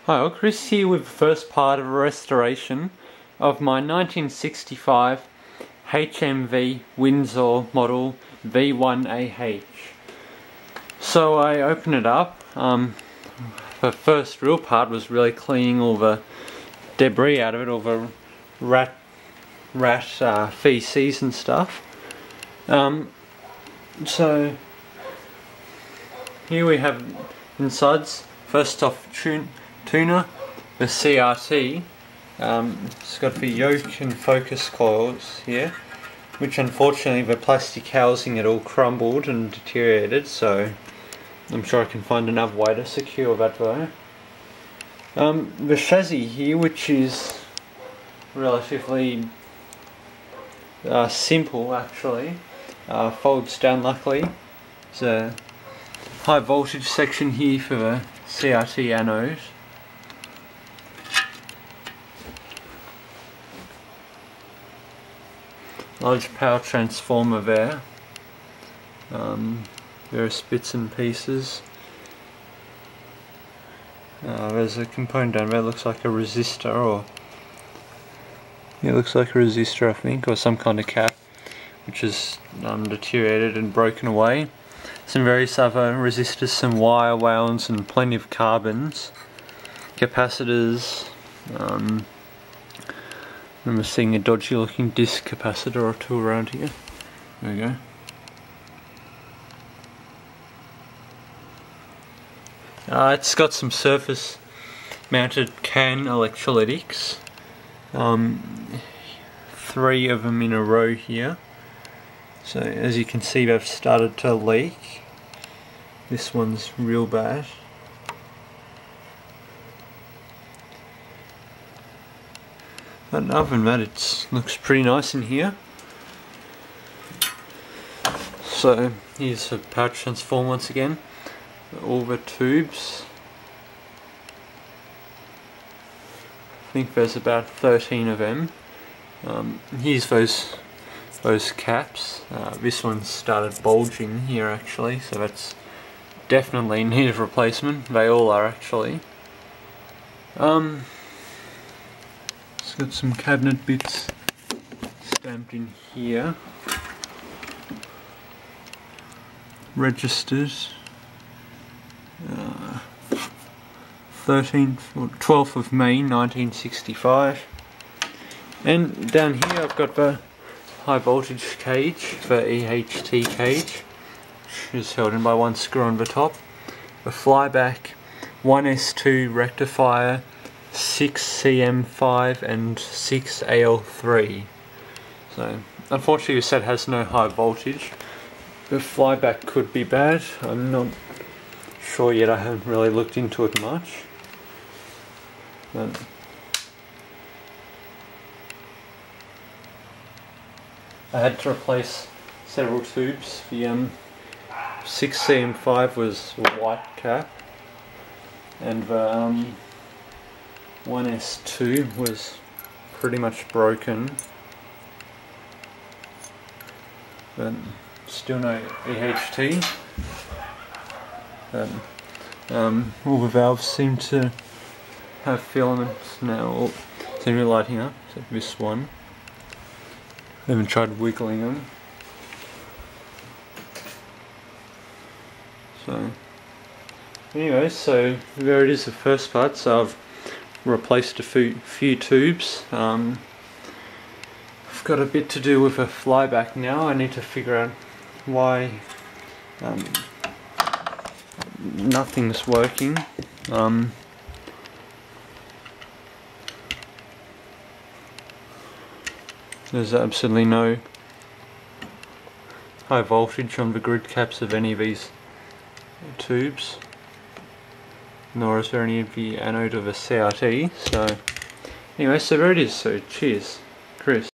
Hi all, Chris here with the first part of a restoration of my 1965 HMV Windsor model V1AH. So I opened it up. The first real part was really cleaning all the debris out of it, all the rat feces and stuff. So here we have insides. First off, tuner, the CRT. It's got the yoke and focus coils here, which unfortunately the plastic housing had all crumbled and deteriorated, so I'm sure I can find another way to secure that though. The chassis here, which is relatively simple actually, folds down luckily. There's a high voltage section here for the CRT anode. Large power transformer there. Various bits and pieces. There's a component down there, looks like a resistor, or it looks like a resistor I think, or some kind of cap, which is deteriorated and broken away. Some various other resistors, some wire wounds and plenty of carbons. Capacitors. I remember seeing a dodgy looking disc capacitor or two around here. There we go. It's got some surface mounted can electrolytics. 3 of them in a row here. So as you can see, they've started to leak. This one's real bad. But other than that, it looks pretty nice in here. So here's a power transformer once again. All the tubes. I think there's about 13 of them. Here's those caps. This one started bulging here actually, so that's definitely in need of replacement. They all are actually. It's got some cabinet bits stamped in here. Registers. 12th of May 1965. And down here I've got the high voltage cage, the EHT cage, which is held in by one screw on the top. The flyback 1S2 rectifier, 6CM5 and 6AL3. So unfortunately this set has no high voltage. The flyback could be bad, I'm not sure yet, I haven't really looked into it much. But I had to replace several tubes. The 6CM5 was a white cap, and the 1S2 was pretty much broken, but still no EHT. All the valves seem to have filaments now, seem to be lighting up, except this one. I haven't tried wiggling them. So anyway, so there it is, the first part. So I've replaced a few tubes. I've got a bit to do with a flyback now. I need to figure out why nothing's working. There's absolutely no high voltage on the grid caps of any of these tubes, nor is there any of the anode of a CRT. So anyway, so there it is. So cheers, Chris.